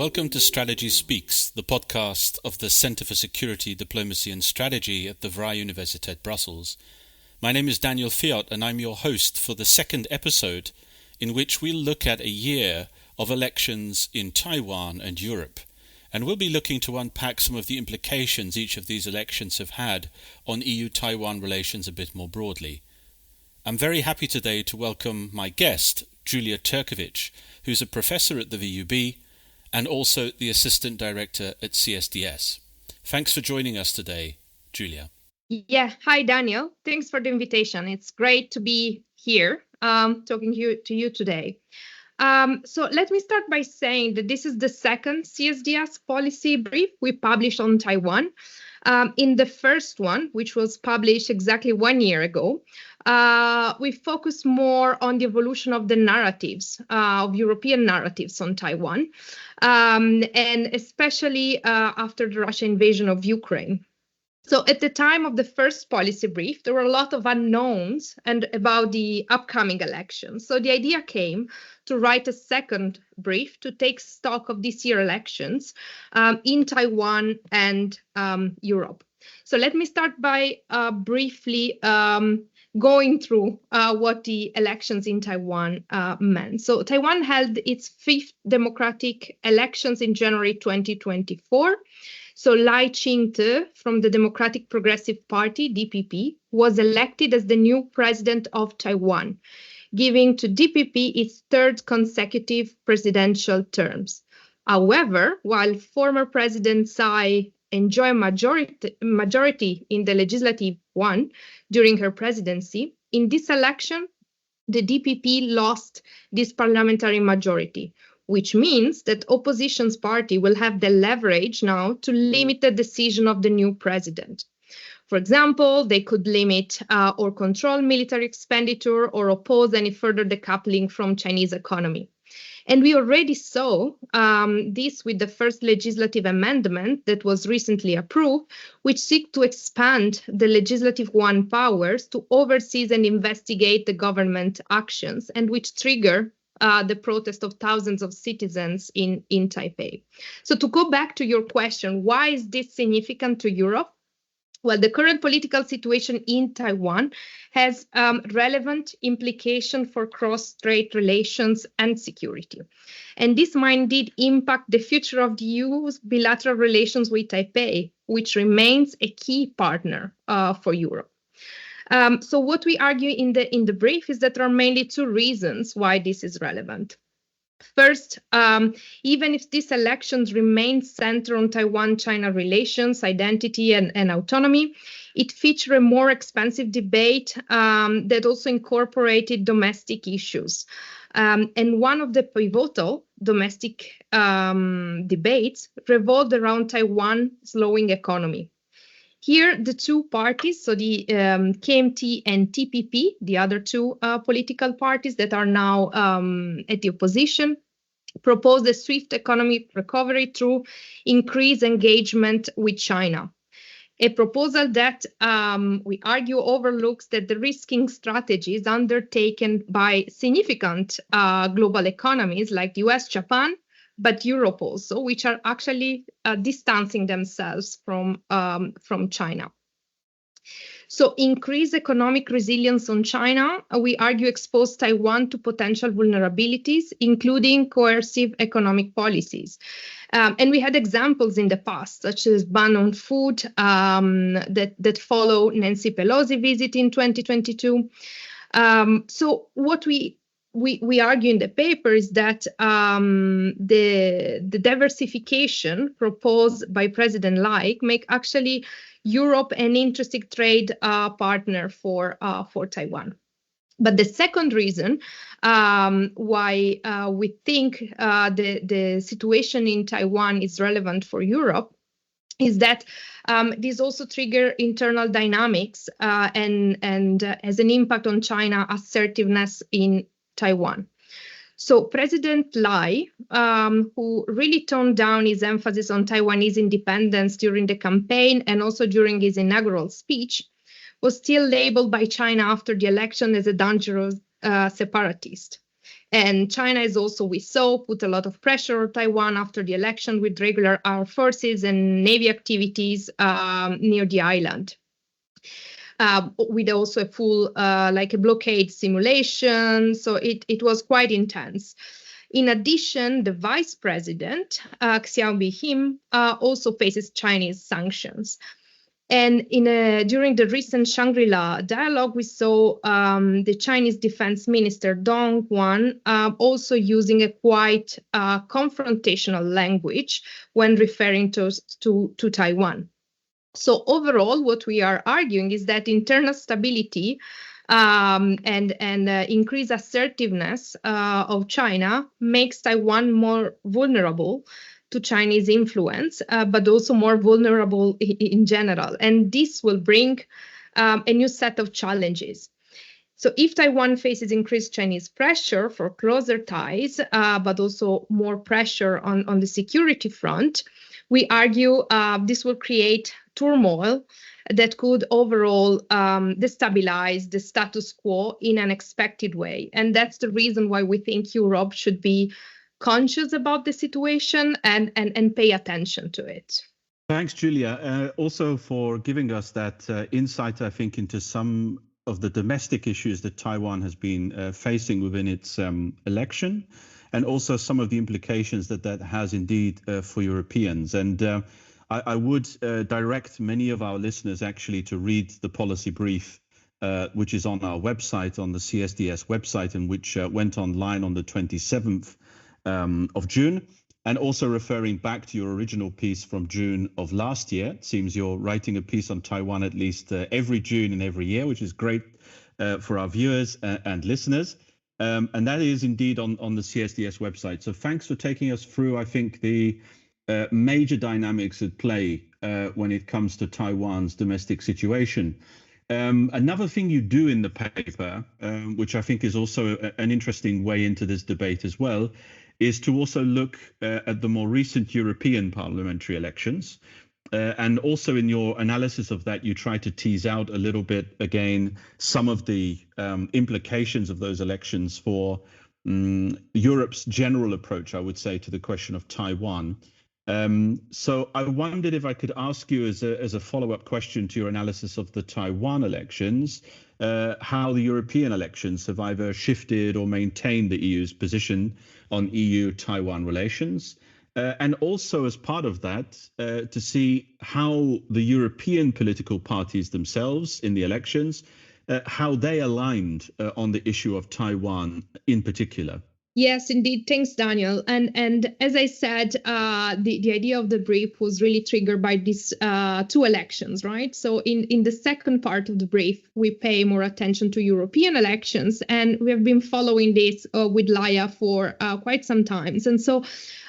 Welcome to Strategy Speaks, the podcast of the Centre for Security, Diplomacy and Strategy at the Vrije Universiteit Brussels. My name is Daniel Fiott and I'm your host for the second episode in which we'll look at a year of elections in Taiwan and Europe. And we'll be looking to unpack some of the implications each of these elections have had on EU Taiwan relations a bit more broadly. I'm very happy today to welcome my guest, Giulia Tercovich, who's a professor at the VUB and also the Assistant Director at CSDS. Thanks for joining us today, Giulia. Yeah, hi Daniel. Thanks for the invitation. It's great to be here talking to you today. So let me start by saying that this is the second CSDS policy brief we published on Taiwan. In the first one, which was published exactly 1 year ago, we focused more on the evolution of the narratives, of European narratives on Taiwan, and especially after the Russian invasion of Ukraine. So at the time of the first policy brief, there were a lot of unknowns and about the upcoming elections. So the idea came to write a second brief to take stock of this year's elections in Taiwan and Europe. So let me start by briefly going through what the elections in Taiwan meant. So Taiwan held its fifth democratic elections in January 2024. So Lai Ching-te from the Democratic Progressive Party, DPP, was elected as the new president of Taiwan, giving to DPP its third consecutive presidential terms. However, while former President Tsai enjoyed majority in the legislative one during her presidency, in this election, the DPP lost this parliamentary majority, which means that opposition's party will have the leverage now to limit the decision of the new president. For example, they could limit or control military expenditure or oppose any further decoupling from Chinese economy. And we already saw this with the first legislative amendment that was recently approved, which seeks to expand the legislative one powers to oversee and investigate the government actions and which trigger the protest of thousands of citizens in Taipei. So to go back to your question, why is this significant to Europe? Well, the current political situation in Taiwan has relevant implication for cross-strait relations and security. And this might indeed impact the future of the EU's bilateral relations with Taipei, which remains a key partner for Europe. So what we argue in the brief is that there are mainly two reasons why this is relevant. First, even if these elections remain centered on Taiwan-China relations, identity, and autonomy, it featured a more expansive debate that also incorporated domestic issues. And one of the pivotal domestic debates revolved around Taiwan's slowing economy. Here, the two parties, so the KMT and TPP, the other two political parties that are now at the opposition, proposed a swift economic recovery through increased engagement with China. A proposal that we argue overlooks that the risking strategies undertaken by significant global economies like the US, Japan, but Europe also, which are actually distancing themselves from China. So increased economic resilience on China, we argue, exposed Taiwan to potential vulnerabilities, including coercive economic policies. And we had examples in the past, such as ban on food that follow Nancy Pelosi visit in 2022. So what we argue in the paper is that the diversification proposed by President Lai make actually Europe an interesting trade partner for Taiwan. But the second reason why we think the situation in Taiwan is relevant for Europe is that these also trigger internal dynamics and has an impact on China assertiveness in Taiwan. So President Lai, who really toned down his emphasis on Taiwanese independence during the campaign and also during his inaugural speech, was still labeled by China after the election as a dangerous separatist. And China is also, we saw, put a lot of pressure on Taiwan after the election with regular armed forces and Navy activities near the island. With also a full, like a blockade simulation. So it was quite intense. In addition, the vice president, Xiao Bihim, also faces Chinese sanctions. And during the recent Shangri-La dialogue, we saw the Chinese defense minister, Dong Guan, also using a quite confrontational language when referring to Taiwan. So overall, what we are arguing is that internal stability and increased assertiveness of China makes Taiwan more vulnerable to Chinese influence, but also more vulnerable in general. And this will bring a new set of challenges. So if Taiwan faces increased Chinese pressure for closer ties, but also more pressure on the security front, we argue this will create turmoil that could overall destabilize the status quo in an unexpected way. And that's the reason why we think Europe should be conscious about the situation and pay attention to it. Thanks, Giulia, also for giving us that insight, I think, into some of the domestic issues that Taiwan has been facing within its election, and also some of the implications that has indeed for Europeans. And I would direct many of our listeners actually to read the policy brief, which is on our website, on the CSDS website, and which went online on the 27th of June. And also referring back to your original piece from June of last year. It seems you're writing a piece on Taiwan at least every June and every year, which is great for our viewers and listeners. And that is indeed on the CSDS website. So thanks for taking us through, I think, the major dynamics at play when it comes to Taiwan's domestic situation. Another thing you do in the paper, which I think is also an interesting way into this debate as well, is to also look at the more recent European parliamentary elections. And also in your analysis of that, you try to tease out a little bit, again, some of the implications of those elections for Europe's general approach, I would say, to the question of Taiwan. So I wondered if I could ask you as a follow-up question to your analysis of the Taiwan elections, how the European elections have either shifted or maintained the EU's position on EU-Taiwan relations. And also as part of that, to see how the European political parties themselves in the elections, how they aligned on the issue of Taiwan in particular. Yes, indeed. Thanks, Daniel. And as I said, the idea of the brief was really triggered by these two elections, right? So in the second part of the brief, we pay more attention to European elections, and we have been following this with Laia for quite some time. And so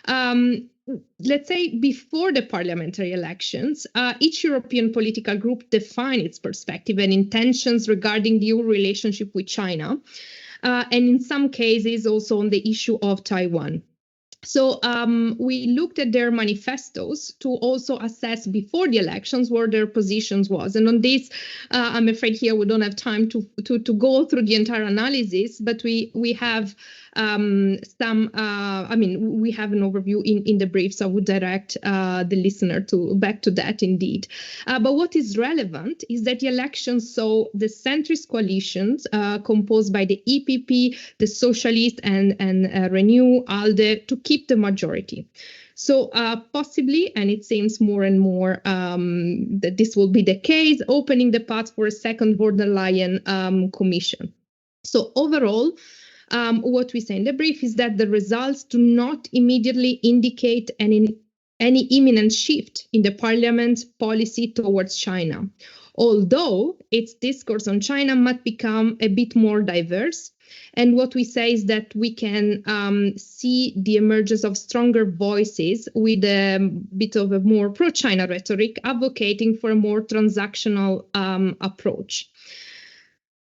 let's say before the parliamentary elections, each European political group defined its perspective and intentions regarding the EU relationship with China. And in some cases also on the issue of Taiwan. So we looked at their manifestos to also assess before the elections where their positions was. And on this, I'm afraid here we don't have time to go through the entire analysis, but we have we have an overview in the brief, so I would direct the listener back to that indeed. But what is relevant is that the elections saw the centrist coalitions composed by the EPP, the Socialist and Renew, ALDE, to keep the majority. So possibly, and it seems more and more that this will be the case, opening the path for a second von der Leyen commission. So overall, what we say in the brief is that the results do not immediately indicate any imminent shift in the parliament's policy towards China, although its discourse on China might become a bit more diverse. And what we say is that we can see the emergence of stronger voices with a bit of a more pro-China rhetoric, advocating for a more transactional approach.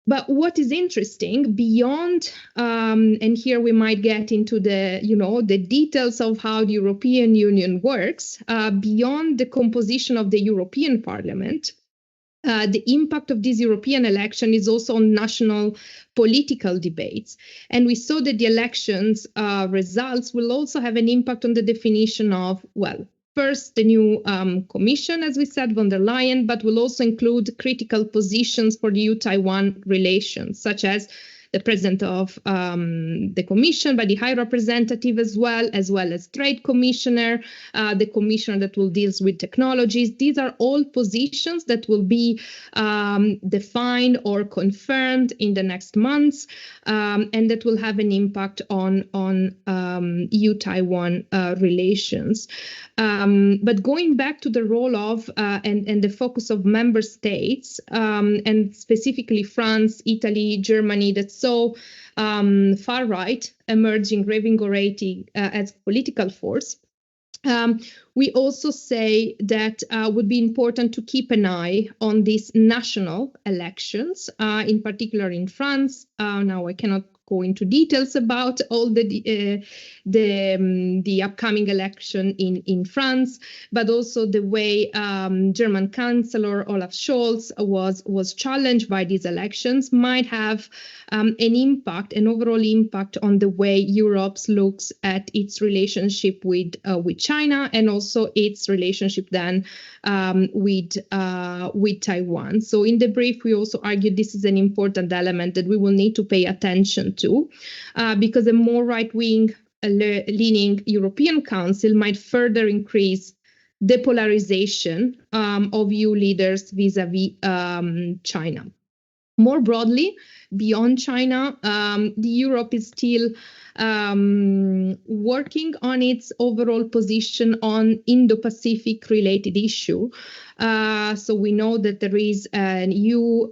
But what is interesting beyond, and here we might get into the details of how the European Union works, beyond the composition of the European Parliament, the impact of this European election is also on national political debates. And we saw that the elections results will also have an impact on the definition of, well, first, the new commission, as we said, von der Leyen, but will also include critical positions for the EU-Taiwan relations, such as the president of the commission, but the high representative as well as trade commissioner, the commissioner that will deal with technologies. These are all positions that will be defined or confirmed in the next months, and that will have an impact on EU-Taiwan relations. But going back to the role of and the focus of member states, and specifically France, Italy, Germany, that's so far right emerging, reinvigorating as political force. We also say that would be important to keep an eye on these national elections, in particular in France. Now I cannot go into details about all the upcoming election in France, but also the way German Chancellor Olaf Scholz was challenged by these elections might have an overall impact on the way Europe looks at its relationship with China, and also its relationship then with Taiwan. So in the brief, we also argued this is an important element that we will need to pay attention to, because a more right-wing leaning European Council might further increase the polarization of EU leaders vis-a-vis China. More broadly, beyond China, Europe is still working on its overall position on Indo-Pacific related issue. So we know that there is an EU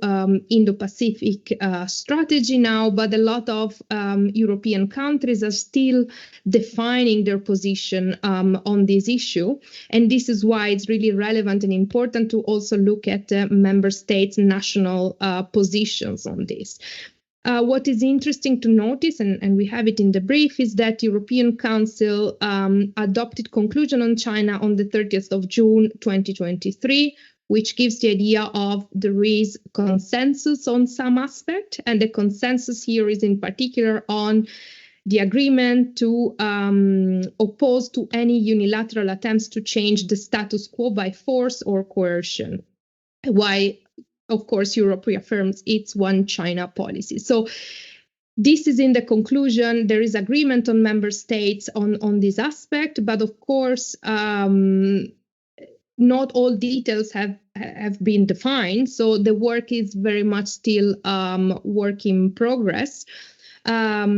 Indo-Pacific strategy now, but a lot of European countries are still defining their position on this issue. And this is why it's really relevant and important to also look at member states' national positions on this. What is interesting to notice, and we have it in the brief, is that European Council adopted conclusion on China on the 30th of June 2023, which gives the idea of there is consensus on some aspect, and the consensus here is in particular on the agreement to oppose to any unilateral attempts to change the status quo by force or coercion. Why? Of course, Europe reaffirms its one China policy. So this is in the conclusion. There is agreement on member states on this aspect, but of course, not all details have been defined. So the work is very much still work in progress. But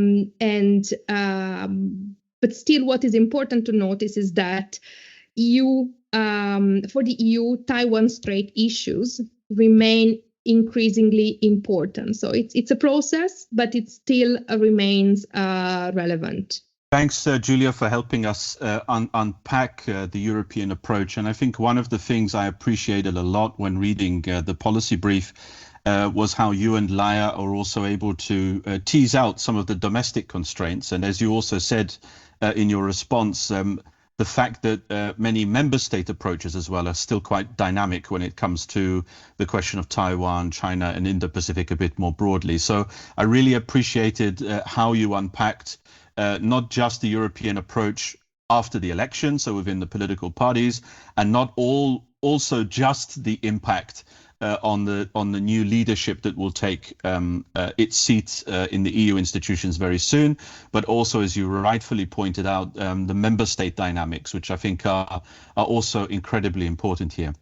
still, what is important to notice is that for the EU, Taiwan Strait issues remain increasingly important. So it's a process, but it still remains relevant. Thanks, Giulia, for helping us unpack the European approach. And I think one of the things I appreciated a lot when reading the policy brief was how you and Laia are also able to tease out some of the domestic constraints. And as you also said in your response, the fact that many member state approaches as well are still quite dynamic when it comes to the question of Taiwan, China, and Indo-Pacific a bit more broadly. So I really appreciated how you unpacked not just the European approach after the election, so within the political parties, and not also just the impact on the new leadership that will take its seat in the EU institutions very soon, but also, as you rightfully pointed out, the member state dynamics, which I think are also incredibly important here.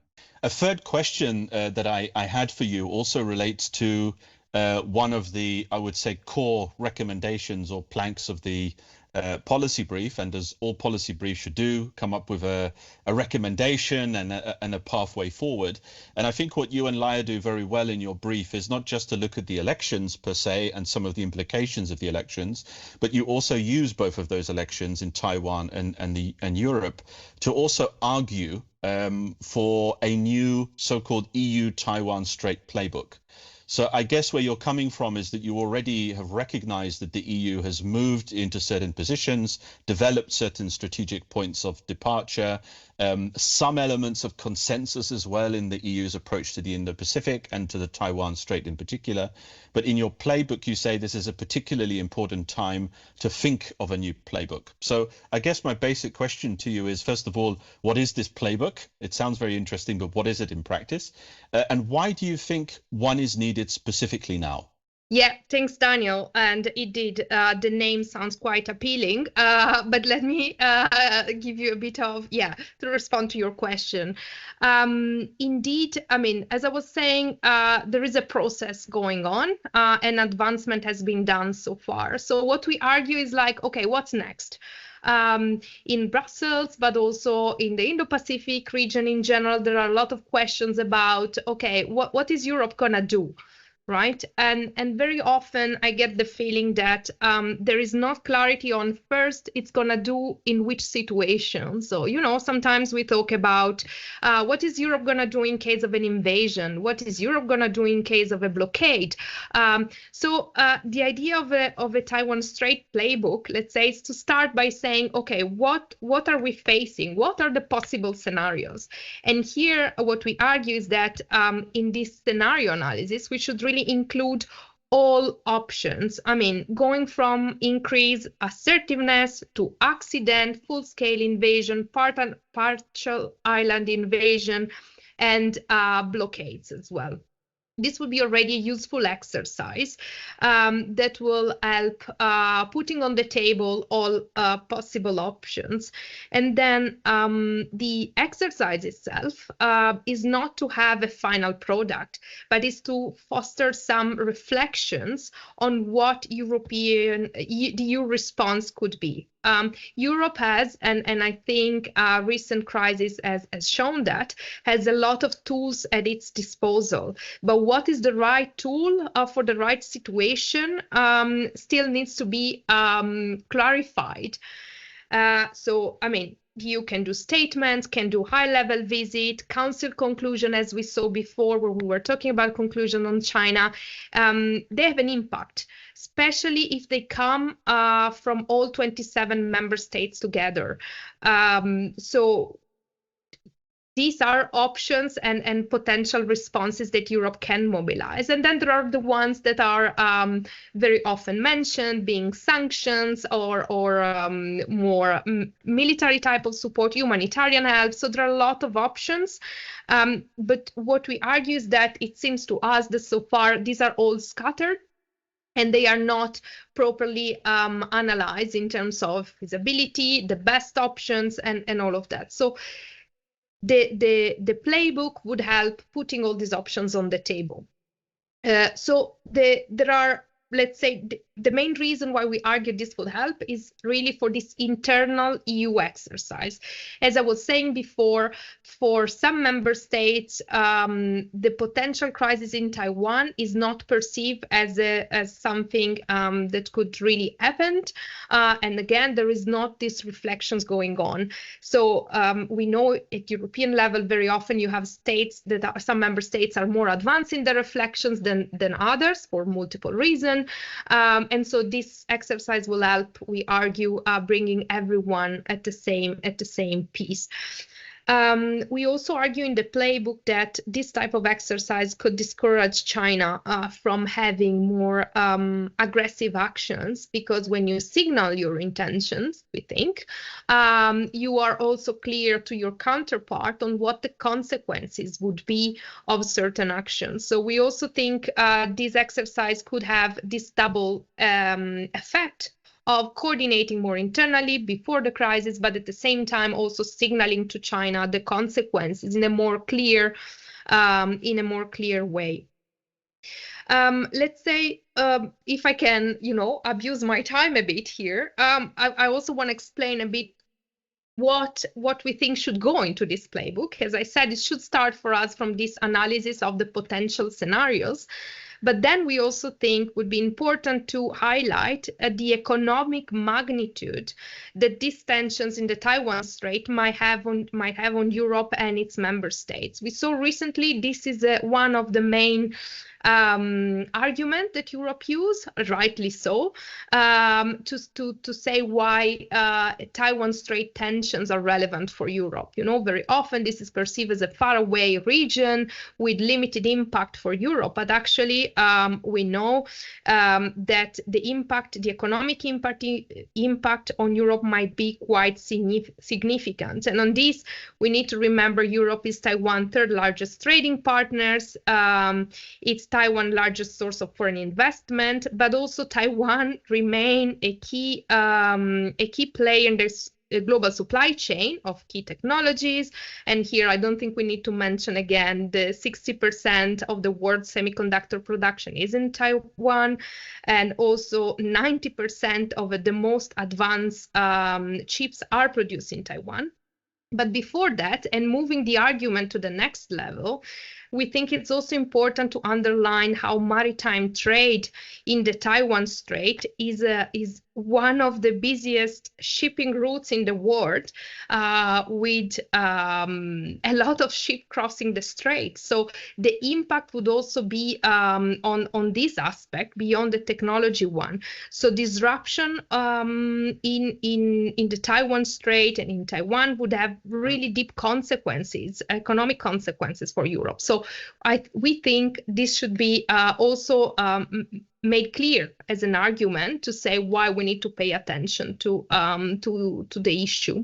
A third question that I had for you also relates to one of the, I would say, core recommendations or planks of the policy brief, and as all policy briefs should do, come up with a recommendation and a pathway forward. And I think what you and Laia do very well in your brief is not just to look at the elections per se and some of the implications of the elections, but you also use both of those elections in Taiwan and Europe to also argue for a new so-called EU Taiwan Strait Playbook. So I guess where you're coming from is that you already have recognized that the EU has moved into certain positions, developed certain strategic points of departure, some elements of consensus as well in the EU's approach to the Indo-Pacific and to the Taiwan Strait in particular. But in your playbook, you say this is a particularly important time to think of a new playbook. So I guess my basic question to you is, first of all, what is this playbook? It sounds very interesting, but what is it in practice? And why do you think one is needed specifically now? Yeah, thanks, Daniel. And indeed, the name sounds quite appealing, but let me give you a bit of, to respond to your question. Indeed, I mean, as I was saying, there is a process going on and advancement has been done so far. So what we argue is like, okay, what's next? In Brussels, but also in the Indo-Pacific region in general, there are a lot of questions about, okay, what is Europe gonna do? Right. And very often I get the feeling that there is not clarity on first it's going to do in which situation. So, you know, sometimes we talk about what is Europe going to do in case of an invasion? What is Europe going to do in case of a blockade? So the idea of a Taiwan Strait playbook, let's say, is to start by saying, OK, what are we facing? What are the possible scenarios? And here what we argue is that in this scenario analysis, we should really include all options. I mean, going from increased assertiveness to accident, full-scale invasion, partial island invasion, and blockades as well. This would be already a useful exercise that will help putting on the table all possible options. And then the exercise itself is not to have a final product, but is to foster some reflections on what the EU response could be. Europe has, and I think recent crisis has shown that, has a lot of tools at its disposal. But what is the right tool for the right situation still needs to be clarified. So, I mean, you can do statements, can do high-level visit, council conclusion, as we saw before, where we were talking about conclusion on China. They have an impact, especially if they come from all 27 member states together. So these are options and potential responses that Europe can mobilize. And then there are the ones that are very often mentioned, being sanctions or more military type of support, humanitarian help. So there are a lot of options. But what we argue is that it seems to us that so far these are all scattered, and they are not properly analyzed in terms of feasibility, the best options, and all of that. So the playbook would help putting all these options on the table. So there are, let's say, the main reason why we argue this would help is really for this internal EU exercise. As I was saying before, for some member states, the potential crisis in Taiwan is not perceived as something that could really happen. And again, there is not these reflections going on. So we know at European level, very often you have states that are, some member states are more advanced in their reflections than others for multiple reasons. And so this exercise will help, we argue, bringing everyone at the same piece. We also argue in the playbook that this type of exercise could discourage China from having more aggressive actions, because when you signal your intentions, we think, you are also clear to your counterpart on what the consequences would be of certain actions. So we also think this exercise could have this double effect of coordinating more internally before the crisis, but at the same time also signaling to China the consequences in a more clear way. Let's say, if I can, abuse my time a bit here, I also want to explain a bit what we think should go into this playbook. As I said, it should start for us from this analysis of the potential scenarios. But then we also think would be important to highlight the economic magnitude that these tensions in the Taiwan Strait might have on Europe and its member states. We saw recently this is one of the main argument that Europe use, rightly so, to say why Taiwan Strait tensions are relevant for Europe. You know, very often this is perceived as a faraway region with limited impact for Europe, but actually we know that the economic impact on Europe might be quite significant. And on this, we need to remember Europe is Taiwan's third largest trading partners. It's Taiwan's largest source of foreign investment, but also Taiwan remain a key player in this global supply chain of key technologies. And here, I don't think we need to mention again the 60% of the world's semiconductor production is in Taiwan, and also 90% of the most advanced chips are produced in Taiwan. But before that, and moving the argument to the next level, we think it's also important to underline how maritime trade in the Taiwan Strait is one of the busiest shipping routes in the world, with a lot of ships crossing the strait. So the impact would also be on this aspect beyond the technology one. So disruption in the Taiwan Strait and in Taiwan would have really deep consequences, economic consequences for Europe. So we think this should be also made clear as an argument to say why we need to pay attention to the issue.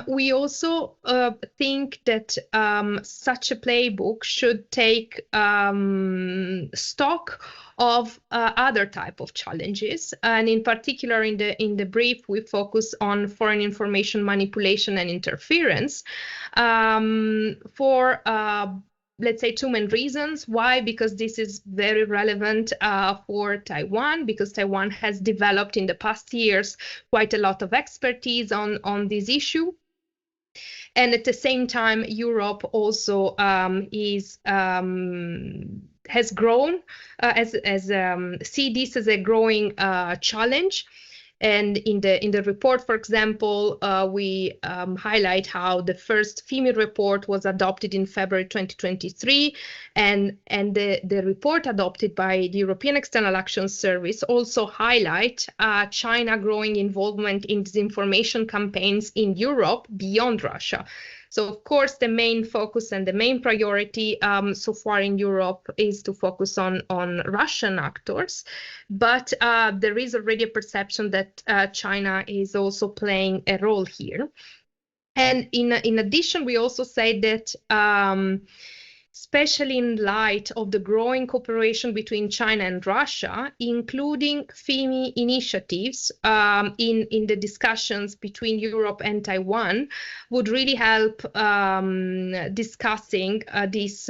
We also think that such a playbook should take stock of other type of challenges, and in particular in the brief we focus on foreign information manipulation and interference for let's say two main reasons. Why? Because this is very relevant for Taiwan, because Taiwan has developed in the past years quite a lot of expertise on this issue. And at the same time, Europe also has grown see this as a growing challenge. And in the report, for example, we highlight how the first FIMI report was adopted in February 2023, and the report adopted by the European External Action Service also highlight China growing involvement in disinformation campaigns in Europe beyond Russia. So, of course, the main focus and the main priority so far in Europe is to focus on Russian actors. But there is already a perception that China is also playing a role here. And in addition, we also say that especially in light of the growing cooperation between China and Russia, including FIMI initiatives in the discussions between Europe and Taiwan, would really help discussing the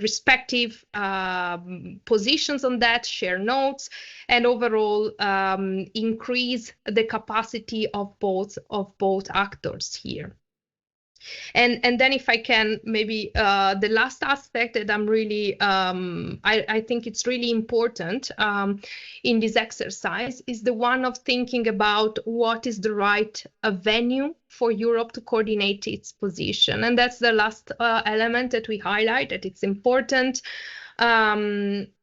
respective positions on that, share notes, and overall increase the capacity of both actors here. And then if I can, maybe the last aspect that I'm really, I think it's really important in this exercise is the one of thinking about what is the right venue for Europe to coordinate its position. And that's the last element that we highlight, that it's important.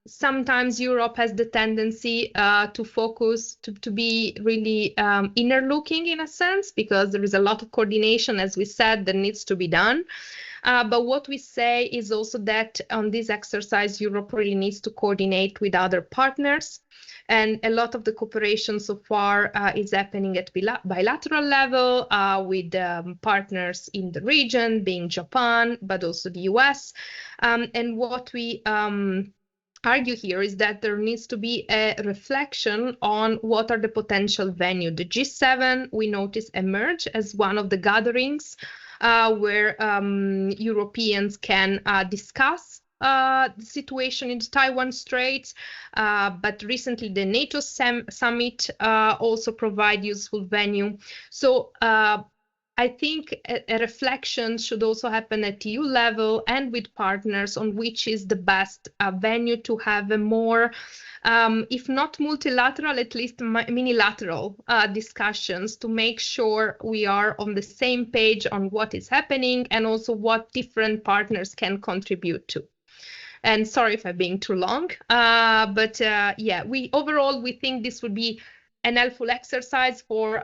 Sometimes Europe has the tendency to focus, to be really inner looking in a sense, because there is a lot of coordination, as we said, that needs to be done. But what we say is also that on this exercise, Europe really needs to coordinate with other partners. And a lot of the cooperation so far is happening at bilateral level with partners in the region, being Japan, but also the US. And what we argue here is that there needs to be a reflection on what are the potential venues. The G7, we notice, emerge as one of the gatherings where Europeans can discuss the situation in the Taiwan Straits, but recently the NATO summit also provide useful venue. So I think a reflection should also happen at EU level and with partners on which is the best venue to have a more, if not multilateral, at least minilateral discussions to make sure we are on the same page on what is happening and also what different partners can contribute to. And sorry if I'm being too long, but yeah, we think this would be an helpful exercise for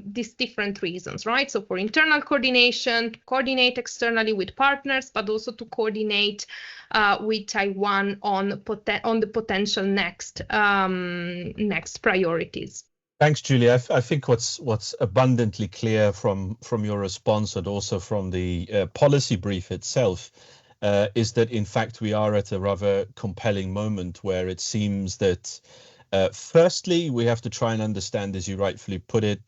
these different reasons, right? So for internal coordination, to coordinate externally with partners, but also to coordinate with Taiwan on the potential next priorities. Thanks, Giulia. I think what's abundantly clear from your response and also from the policy brief itself is that, in fact, we are at a rather compelling moment where it seems that, firstly, we have to try and understand, as you rightfully put it,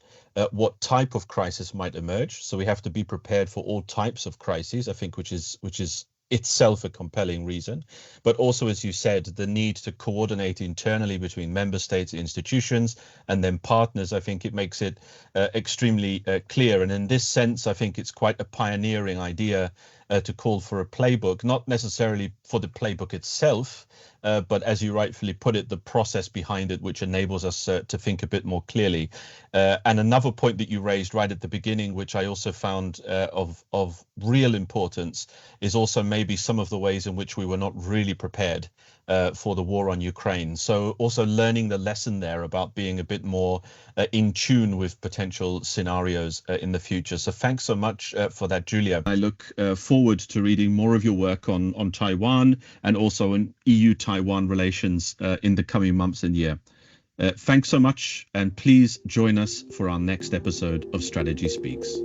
what type of crisis might emerge. So we have to be prepared for all types of crises, I think, which is itself a compelling reason. But also, as you said, the need to coordinate internally between member states, institutions, and then partners. I think it makes it extremely clear. And in this sense, I think it's quite a pioneering idea to call for a playbook, not necessarily for the playbook itself, but as you rightfully put it, the process behind it, which enables us to think a bit more clearly. And another point that you raised right at the beginning, which I also found of real importance, is also maybe some of the ways in which we were not really prepared for the war on Ukraine. So also learning the lesson there about being a bit more in tune with potential scenarios in the future. So thanks so much for that, Giulia. I look forward to reading more of your work on Taiwan and also on EU-Taiwan relations in the coming months and year. Thanks so much, and please join us for our next episode of Strategy Speaks.